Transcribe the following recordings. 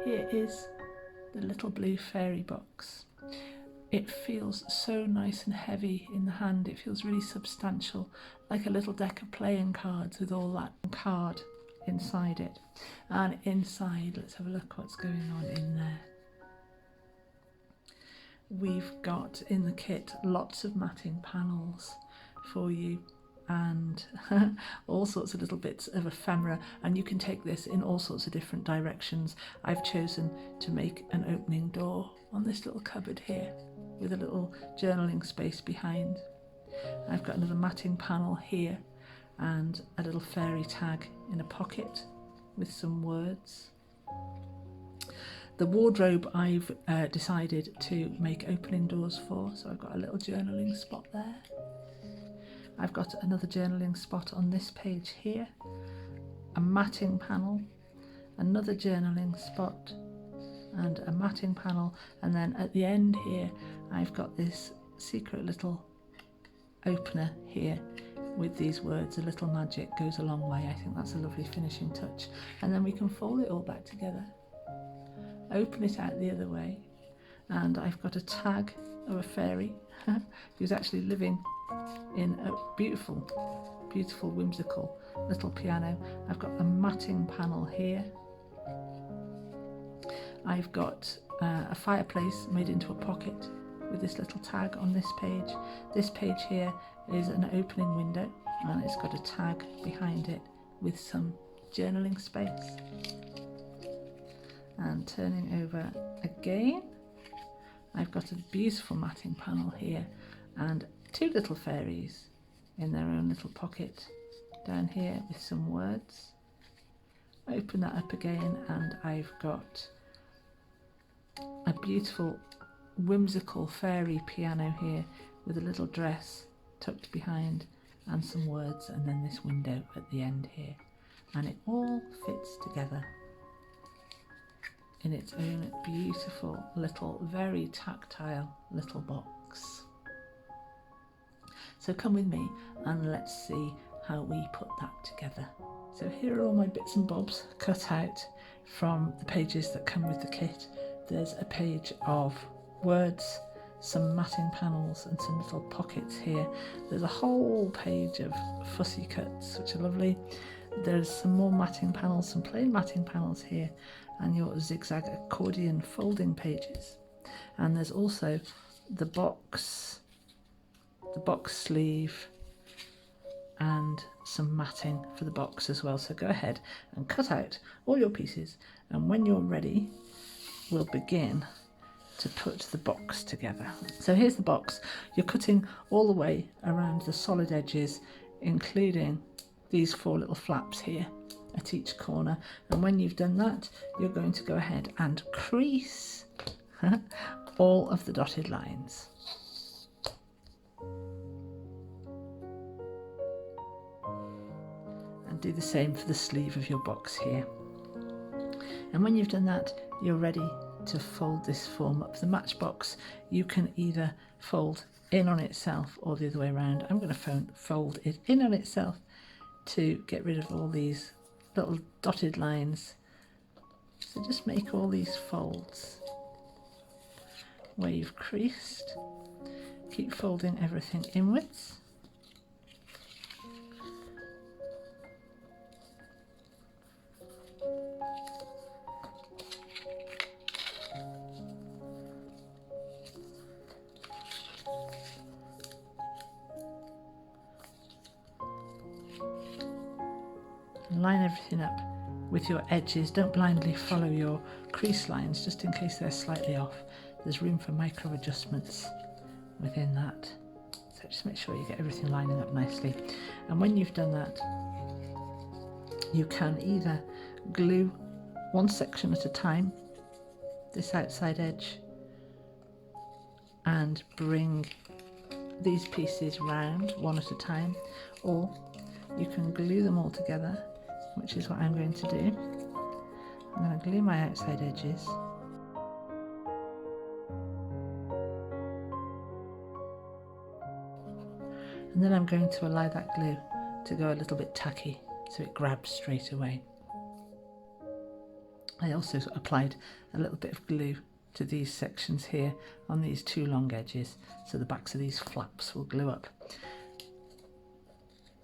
here is the little blue fairy box. It feels so nice and heavy in the hand. It feels really substantial, like a little deck of playing cards with all that card inside it. And inside, let's have a look what's going on in there. We've got in the kit lots of matting panels for you and all sorts of little bits of ephemera, and you can take this in all sorts of different directions. I've chosen to make an opening door on this little cupboard here with a little journaling space behind. I've got another matting panel here and a little fairy tag in a pocket with some words. The wardrobe I've decided to make opening doors for, so I've got a little journaling spot there. I've got another journaling spot on this page here, a matting panel, another journaling spot and a matting panel, and then at the end here I've got this secret little opener here with these words, a little magic goes a long way. I think that's a lovely finishing touch. And then we can fold it all back together, open it out the other way, and I've got a tag of a fairy who's actually living in a beautiful, beautiful, whimsical little piano. I've got a matting panel here. I've got a fireplace made into a pocket with this little tag on this page. This page here is an opening window and it's got a tag behind it with some journaling space. And turning over again, I've got a beautiful matting panel here and two little fairies in their own little pocket down here with some words. Open that up again and I've got a beautiful whimsical fairy piano here with a little dress tucked behind and some words, and then this window at the end here, and it all fits together in its own beautiful little, very tactile little box. So come with me and let's see how we put that together. So here are all my bits and bobs cut out from the pages that come with the kit. There's a page of words, some matting panels and some little pockets here. There's a whole page of fussy cuts, which are lovely. There's some more matting panels, some plain matting panels here, and your zigzag accordion folding pages. And there's also the box sleeve and some matting for the box as well. So go ahead and cut out all your pieces, and when you're ready we'll begin to put the box together. So here's the box. You're cutting all the way around the solid edges, including these four little flaps here at each corner, and when you've done that you're going to go ahead and crease all of the dotted lines. And do the same for the sleeve of your box here. And when you've done that, you're ready to fold this form up. The matchbox you can either fold in on itself or the other way around. I'm going to fold it in on itself to get rid of all these little dotted lines. So just make all these folds where you've creased. Keep folding everything inwards. Line everything up with your edges. Don't blindly follow your crease lines, just in case they're slightly off. There's room for micro adjustments within that. So just make sure you get everything lining up nicely. And when you've done that, you can either glue one section at a time, this outside edge, and bring these pieces round one at a time, or you can glue them all together, which is what I'm going to do. I'm going to glue my outside edges. And then I'm going to allow that glue to go a little bit tacky so it grabs straight away. I also applied a little bit of glue to these sections here on these two long edges, so the backs of these flaps will glue up.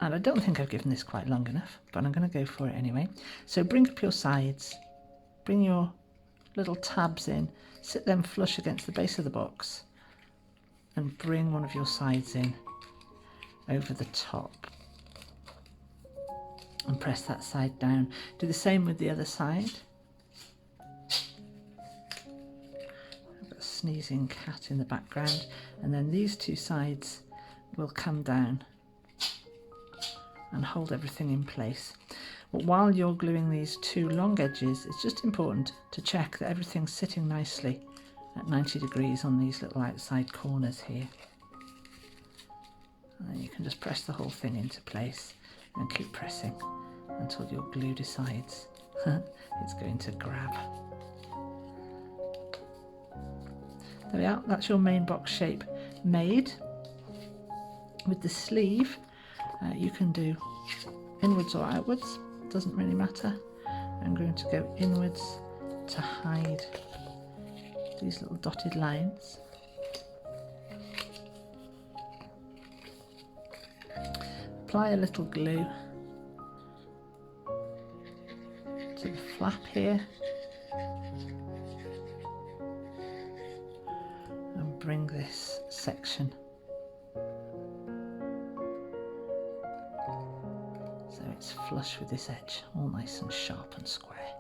And I don't think I've given this quite long enough, but I'm going to go for it anyway. So bring up your sides, bring your little tabs in, sit them flush against the base of the box, and bring one of your sides in over the top and press that side down. Do the same with the other side. I've got a sneezing cat in the background, and then these two sides will come down and hold everything in place. But while you're gluing these two long edges, it's just important to check that everything's sitting nicely at 90 degrees on these little outside corners here. And then you can just press the whole thing into place and keep pressing until your glue decides it's going to grab. There we are, that's your main box shape made. With the sleeve, you can do inwards or outwards, doesn't really matter. I'm going to go inwards to hide these little dotted lines. Apply a little glue to the flap here and bring this section so it's flush with this edge, all nice and sharp and square.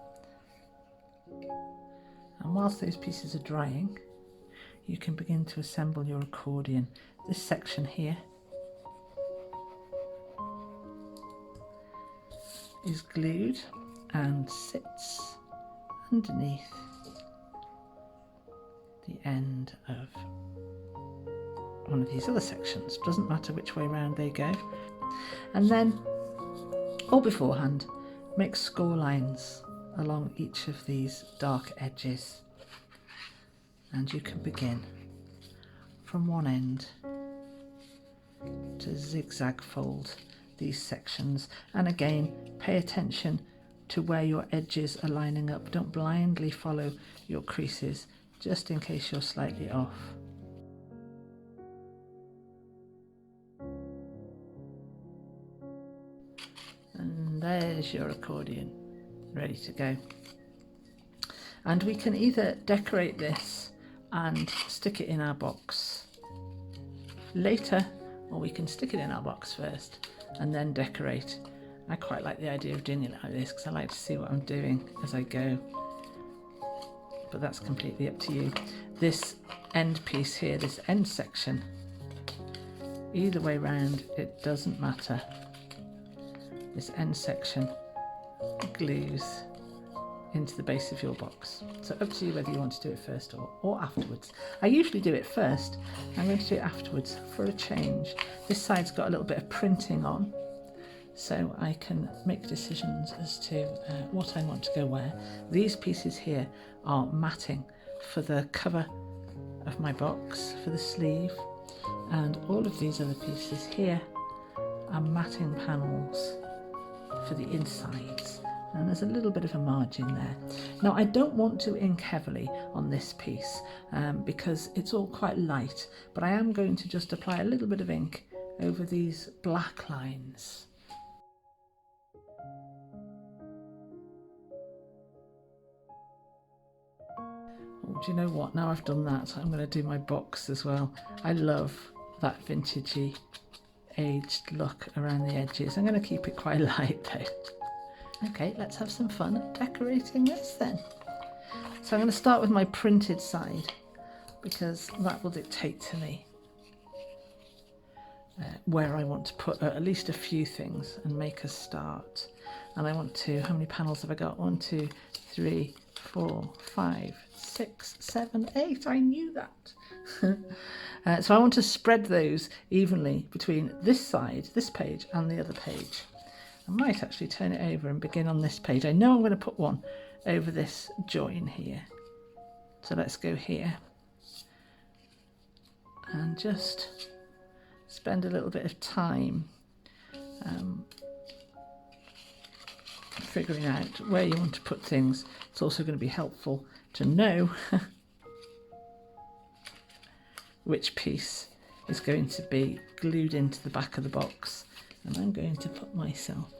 And whilst those pieces are drying, you can begin to assemble your accordion. This section here is glued and sits underneath the end of one of these other sections. Doesn't matter which way round they go. And then, all beforehand, make score lines along each of these dark edges, and you can begin from one end to zigzag fold these sections. And again, pay attention to where your edges are lining up. Don't blindly follow your creases, just in case you're slightly off. And there's your accordion, ready to go. And we can either decorate this and stick it in our box later, or we can stick it in our box first and then decorate. I quite like the idea of doing it like this because I like to see what I'm doing as I go, but that's completely up to you. This end piece here, this end section, either way round, it doesn't matter. This end section glues into the base of your box. So up to you whether you want to do it first or afterwards. I usually do it first. I'm going to do it afterwards for a change. This side's got a little bit of printing on, so I can make decisions as to what I want to go where. These pieces here are matting for the cover of my box, for the sleeve, and all of these other pieces here are matting panels for the insides, and there's a little bit of a margin there. Now I don't want to ink heavily on this piece because it's all quite light, but I am going to just apply a little bit of ink over these black lines. Oh, do you know what? Now I've done that, I'm going to do my box as well. I love that vintagey aged look around the edges. I'm going to keep it quite light though. Okay, let's have some fun decorating this then. So I'm going to start with my printed side because that will dictate to me where I want to put at least a few things and make a start. And I want to, how many panels have I got? 1, 2, 3, 4, 5, 6, 7, 8. I knew that. So I want to spread those evenly between this side, this page, and the other page. I might actually turn it over and begin on this page. I know I'm going to put one over this join here. So let's go here and just spend a little bit of time figuring out where you want to put things. It's also going to be helpful to know which piece is going to be glued into the back of the box. And I'm going to put myself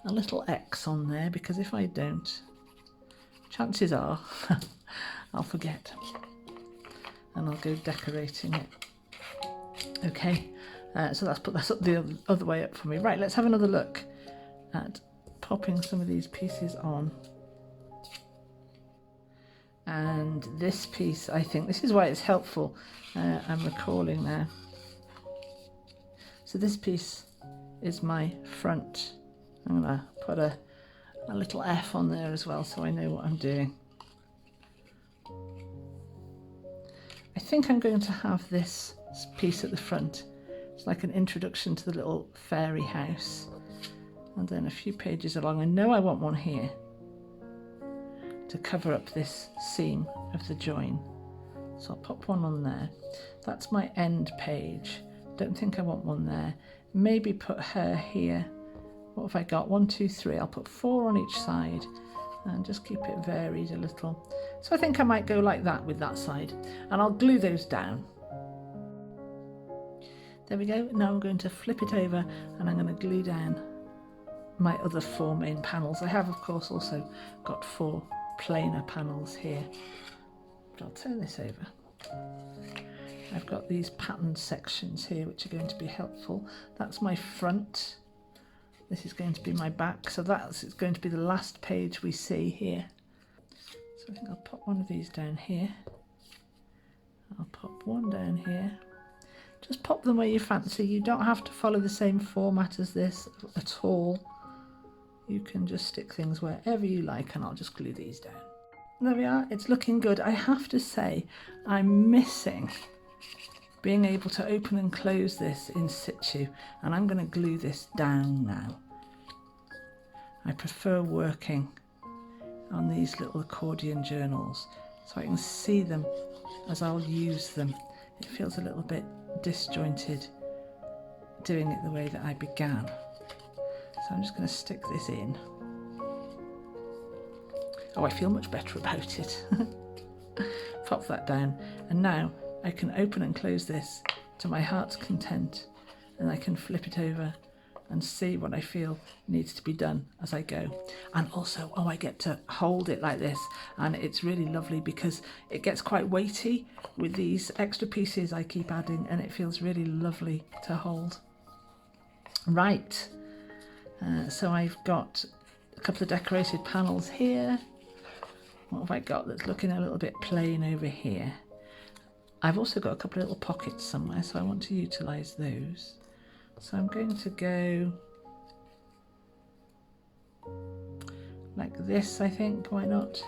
a little X on there, because if I don't, chances are I'll forget and I'll go decorating it. Okay, so let's put that up the other way up for me. Right, let's have another look at popping some of these pieces on. And this piece, I think this is why it's helpful, I'm recalling now. So this piece is my front. I'm going to put a little F on there as well, so I know what I'm doing. I think I'm going to have this piece at the front. It's like an introduction to the little fairy house. And then a few pages along, I know I want one here to cover up this seam of the join. So I'll pop one on there. That's my end page. Don't think I want one there. Maybe put her here. What have I got? 1, 2, 3. I'll put 4 on each side and just keep it varied a little. So I think I might go like that with that side, and I'll glue those down. There we go. Now I'm going to flip it over and I'm going to glue down my other 4 main panels. I have, of course, also got 4 plainer panels here. But I'll turn this over. I've got these patterned sections here which are going to be helpful. That's my front. This is going to be my back. So that's going to be the last page we see here. So I think I'll pop one of these down here. I'll pop one down here. Just pop them where you fancy. You don't have to follow the same format as this at all. You can just stick things wherever you like, and I'll just glue these down. There we are. It's looking good. I have to say, I'm missing being able to open and close this in situ, and I'm going to glue this down now. I prefer working on these little accordion journals so I can see them as I'll use them. It feels a little bit disjointed doing it the way that I began. So I'm just going to stick this in. Oh, I feel much better about it. Pop that down, and now I can open and close this to my heart's content, and I can flip it over and see what I feel needs to be done as I go. And also, oh, I get to hold it like this, and it's really lovely because it gets quite weighty with these extra pieces I keep adding, and it feels really lovely to hold. Right, so I've got a couple of decorated panels here. What have I got that's looking a little bit plain over here? I've also got a couple of little pockets somewhere, so I want to utilise those. So I'm going to go like this, I think. Why not?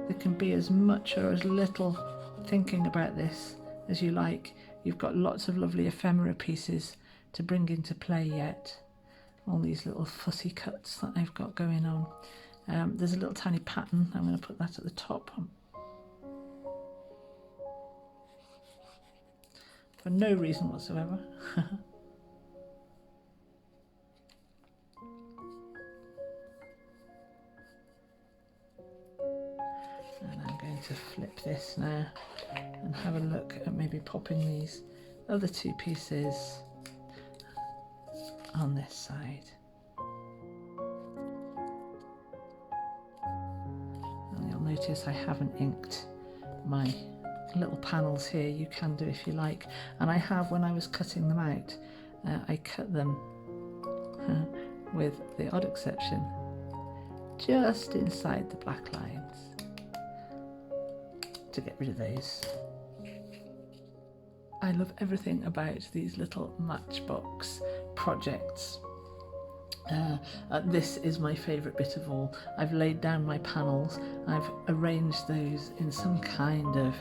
There can be as much or as little thinking about this as you like. You've got lots of lovely ephemera pieces to bring into play yet. All these little fussy cuts that I've got going on. There's a little tiny pattern. I'm going to put that at the top for no reason whatsoever. And I'm going to flip this now and have a look at maybe popping these other 2 pieces on this side. And you'll notice I haven't inked my little panels here. You can do if you like, and I have, when I was cutting them out, I cut them with the odd exception just inside the black lines to get rid of those. I love everything about these little matchbox projects. This is my favourite bit of all. I've laid down my panels, I've arranged those in some kind of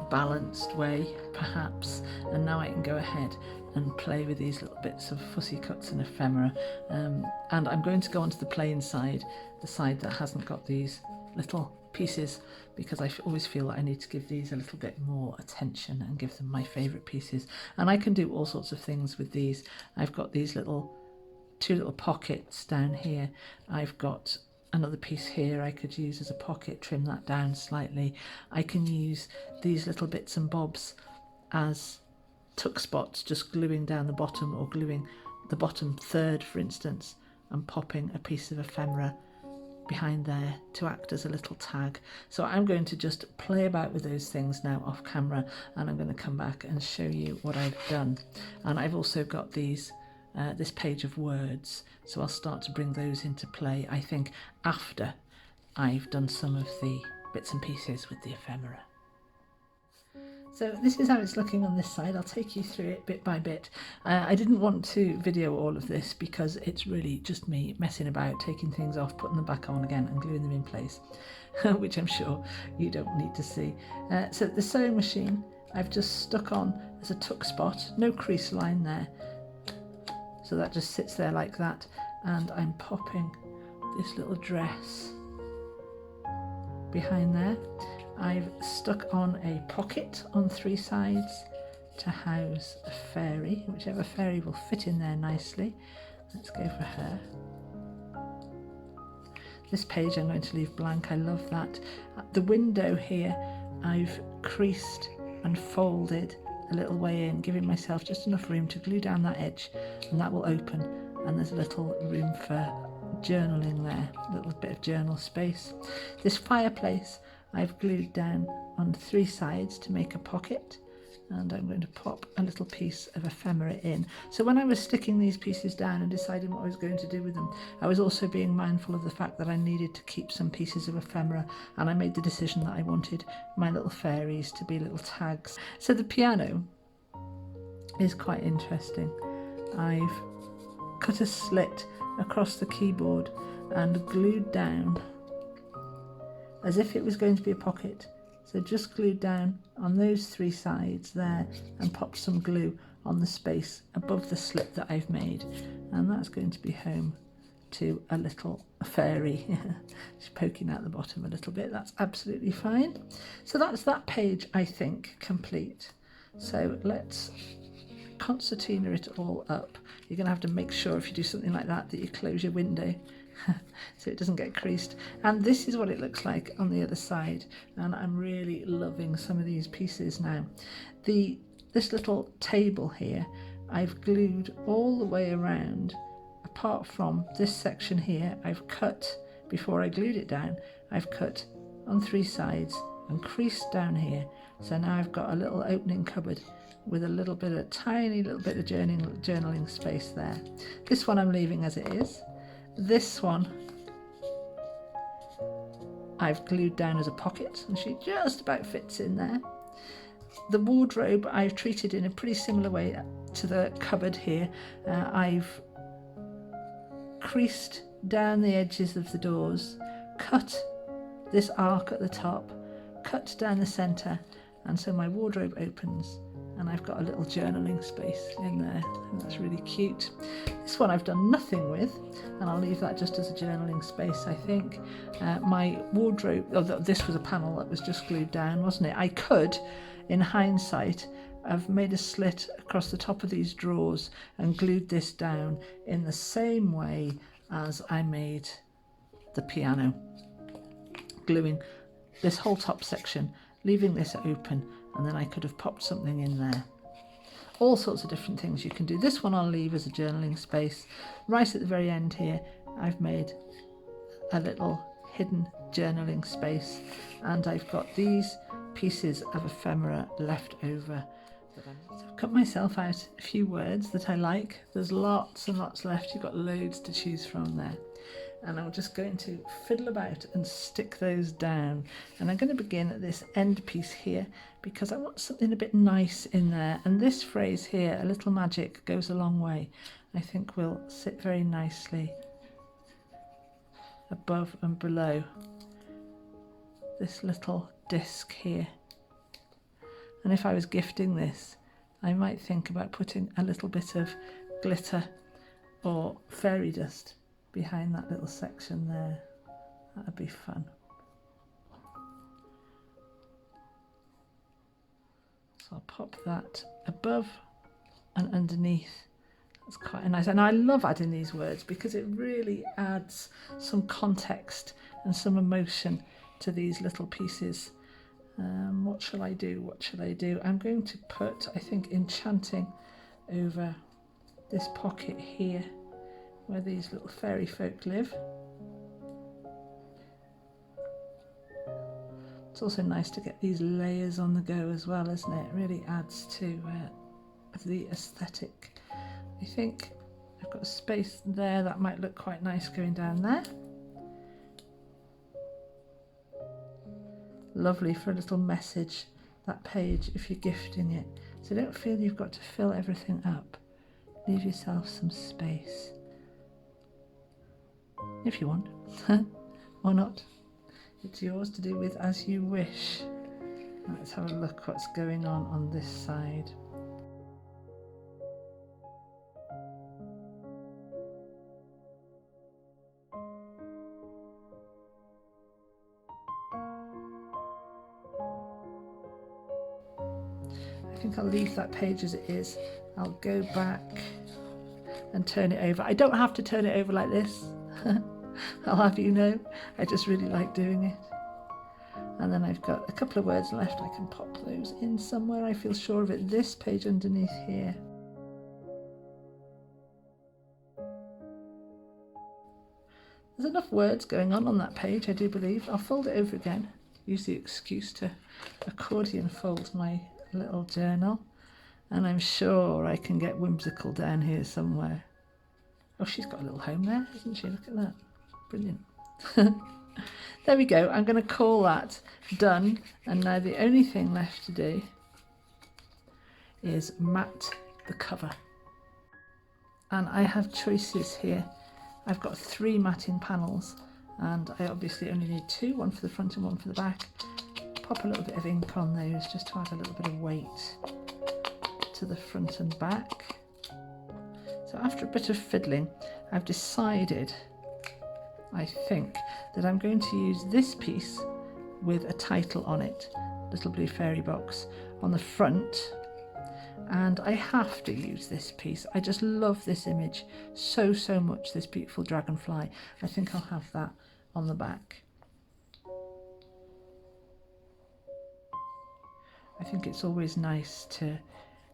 balanced way perhaps, and now I can go ahead and play with these little bits of fussy cuts and ephemera, and I'm going to go onto the plain side, the side that hasn't got these little pieces, because I always feel that I need to give these a little bit more attention and give them my favourite pieces. And I can do all sorts of things with these. I've got these little two little pockets down here. I've got another piece here I could use as a pocket, trim that down slightly. I can use these little bits and bobs as tuck spots, just gluing down the bottom or gluing the bottom third, for instance, and popping a piece of ephemera behind there to act as a little tag. So I'm going to just play about with those things now off camera, and I'm going to come back and show you what I've done. And I've also got these this page of words, so I'll start to bring those into play, I think, after I've done some of the bits and pieces with the ephemera. So this is how it's looking on this side. I'll take you through it bit by bit. I didn't want to video all of this because it's really just me messing about, taking things off, putting them back on again and gluing them in place, which I'm sure you don't need to see. So the sewing machine I've just stuck on as a tuck spot, no crease line there. So that just sits there like that, and I'm popping this little dress behind there. I've stuck on a pocket on 3 sides to house a fairy, whichever fairy will fit in there nicely. Let's go for her. This page I'm going to leave blank, I love that. At the window here I've creased and folded a little way in, giving myself just enough room to glue down that edge, and that will open, and there's a little room for journaling there, a little bit of journal space. This fireplace I've glued down on 3 sides to make a pocket, and I'm going to pop a little piece of ephemera in. So when I was sticking these pieces down and deciding what I was going to do with them, I was also being mindful of the fact that I needed to keep some pieces of ephemera, and I made the decision that I wanted my little fairies to be little tags. So the piano is quite interesting. I've cut a slit across the keyboard and glued down as if it was going to be a pocket. So just glued down on those 3 sides there and popped some glue on the space above the slit that I've made, and that's going to be home to a little fairy. She's poking out the bottom a little bit. That's absolutely fine. So that's that page, I think, complete. So let's concertina it all up. You're going to have to make sure if you do something like that that you close your window so it doesn't get creased. And this is what it looks like on the other side, and I'm really loving some of these pieces now. This little table here I've glued all the way around, apart from this section here. I've cut, before I glued it down, I've cut on 3 sides and creased down here. So now I've got a little opening cupboard with a little bit of tiny little bit of journaling space there. This one I'm leaving as it is. This one I've glued down as a pocket, and she just about fits in there. The wardrobe I've treated in a pretty similar way to the cupboard here. I've creased down the edges of the doors, cut this arc at the top, cut down the centre, and so my wardrobe opens and I've got a little journaling space in there, and that's really cute. This one I've done nothing with, and I'll leave that just as a journaling space, I think. My wardrobe, this was a panel that was just glued down, wasn't it? I could, in hindsight, have made a slit across the top of these drawers and glued this down in the same way as I made the piano, gluing this whole top section, leaving this open, and then I could have popped something in there. All sorts of different things you can do. This one I'll leave as a journaling space. Right at the very end here, I've made a little hidden journaling space, and I've got these pieces of ephemera left over. So I've cut myself out a few words that I like. There's lots and lots left. You've got loads to choose from there. And I'm just going to fiddle about and stick those down. And I'm going to begin at this end piece here because I want something a bit nice in there. And this phrase here, a little magic goes a long way, I think will sit very nicely above and below this little disc here. And if I was gifting this, I might think about putting a little bit of glitter or fairy dust behind that little section there. That would be fun. So I'll pop that above and underneath That's quite a nice, and I love adding these words because it really adds some context and some emotion to these little pieces. What shall I do? What shall I do? I'm going to put, I think, enchanting over this pocket here where these little fairy folk live. It's also nice to get these layers on the go as well, isn't it? It really adds to the aesthetic. I think I've got a space there that might look quite nice going down there. Lovely for a little message, that page, if you're gifting it. So don't feel you've got to fill everything up. Leave yourself some space. If you want, or not. It's yours to do with as you wish. Let's have a look what's going on this side. I think I'll leave that page as it is. I'll go back and turn it over. I don't have to turn it over like this. I'll have you know, I just really like doing it. And then I've got a couple of words left. I can pop those in somewhere. I feel sure of it. This page underneath here. There's enough words going on that page, I do believe. I'll fold it over again. Use the excuse to accordion fold my little journal. And I'm sure I can get whimsical down here somewhere. Oh, she's got a little home there, isn't she? Look at that. Brilliant. There we go. I'm going to call that done. And now the only thing left to do is mat the cover. And I have choices here. I've got 3 matting panels and I obviously only need 2, one for the front and one for the back. Pop a little bit of ink on those just to add a little bit of weight to the front and back. So after a bit of fiddling, I've decided, I think, that I'm going to use this piece with a title on it, Little Blue Fairy Box, on the front. And I have to use this piece. I just love this image so much, this beautiful dragonfly. I think I'll have that on the back. I think it's always nice to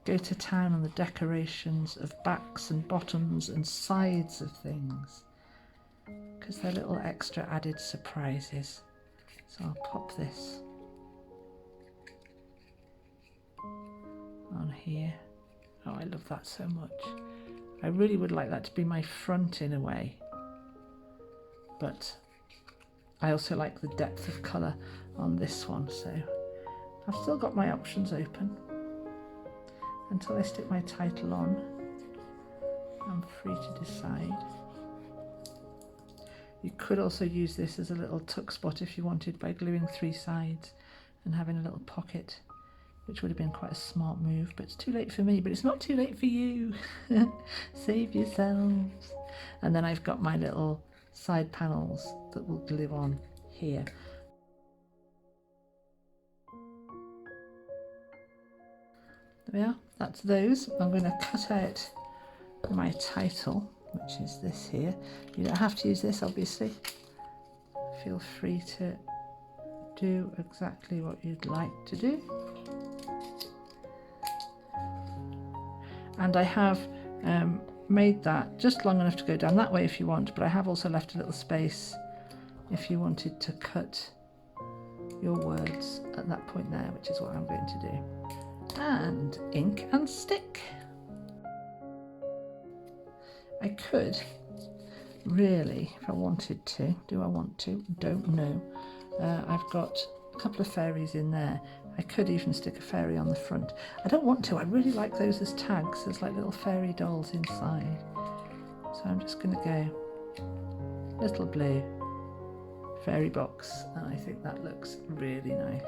go to town on the decorations of backs and bottoms and sides of things, because they're little extra added surprises. So I'll pop this on here. Oh, I love that so much. I really would like that to be my front in a way, but I also like the depth of colour on this one, so I've still got my options open. Until I stick my title on, I'm free to decide. You could also use this as a little tuck spot if you wanted, by gluing 3 sides and having a little pocket, which would have been quite a smart move, but it's too late for me, but it's not too late for you. Save yourselves. And then I've got my little side panels that will glue on here. There we are, that's those. I'm going to cut out my title, which is this here. You don't have to use this, obviously. Feel free to do exactly what you'd like to do. And I have made that just long enough to go down that way if you want, but I have also left a little space if you wanted to cut your words at that point there, which is what I'm going to do. And ink and stick. I could really, if I wanted to, do I want to? Don't know. I've got a couple of fairies in there. I could even stick a fairy on the front. I don't want to. I really like those as tags. There's like little fairy dolls inside. So I'm just going to go Little Blue Fairy Box, and I think that looks really nice.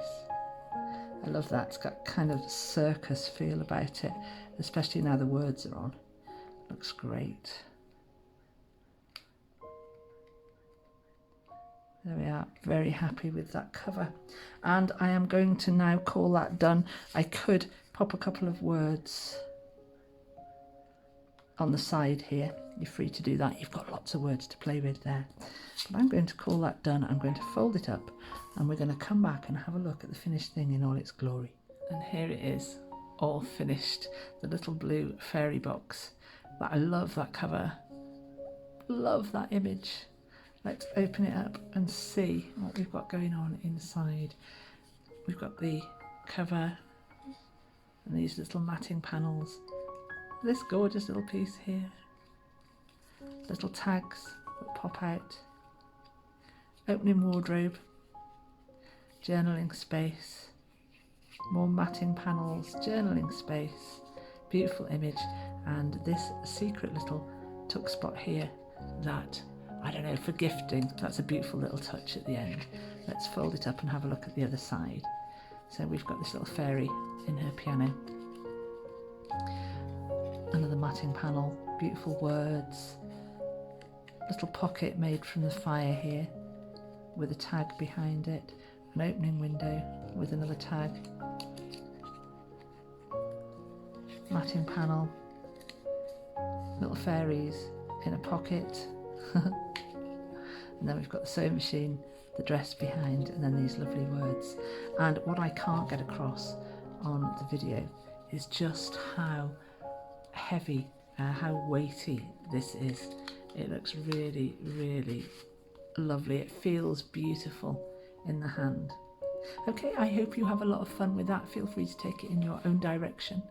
I love that. It's got kind of circus feel about it, especially now the words are on. Looks great. There we are, very happy with that cover. And I am going to now call that done. I could pop a couple of words on the side here. You're free to do that. You've got lots of words to play with there. But I'm going to call that done. I'm going to fold it up and we're going to come back and have a look at the finished thing in all its glory. And here it is, all finished. The little blue fairy box. I love that cover. Love that image. Let's open it up and see what we've got going on inside. We've got the cover and these little matting panels. This gorgeous little piece here. Little tags that pop out. Opening wardrobe. Journaling space. More matting panels. Journaling space. Beautiful image. And this secret little tuck spot here that, I don't know, for gifting. That's a beautiful little touch at the end. Let's fold it up and have a look at the other side. So we've got this little fairy in her piano. Another matting panel, beautiful words. Little pocket made from the fire here with a tag behind it. An opening window with another tag. Matting panel. Little fairies in a pocket. And then we've got the sewing machine, the dress behind, and then these lovely words. And what I can't get across on the video is just how heavy, how weighty this is. It looks really, really lovely. It feels beautiful in the hand. Okay, I hope you have a lot of fun with that. Feel free to take it in your own direction.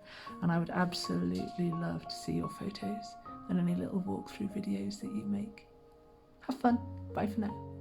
And I would absolutely love to see your photos and any little walkthrough videos that you make. Have fun. Bye for now.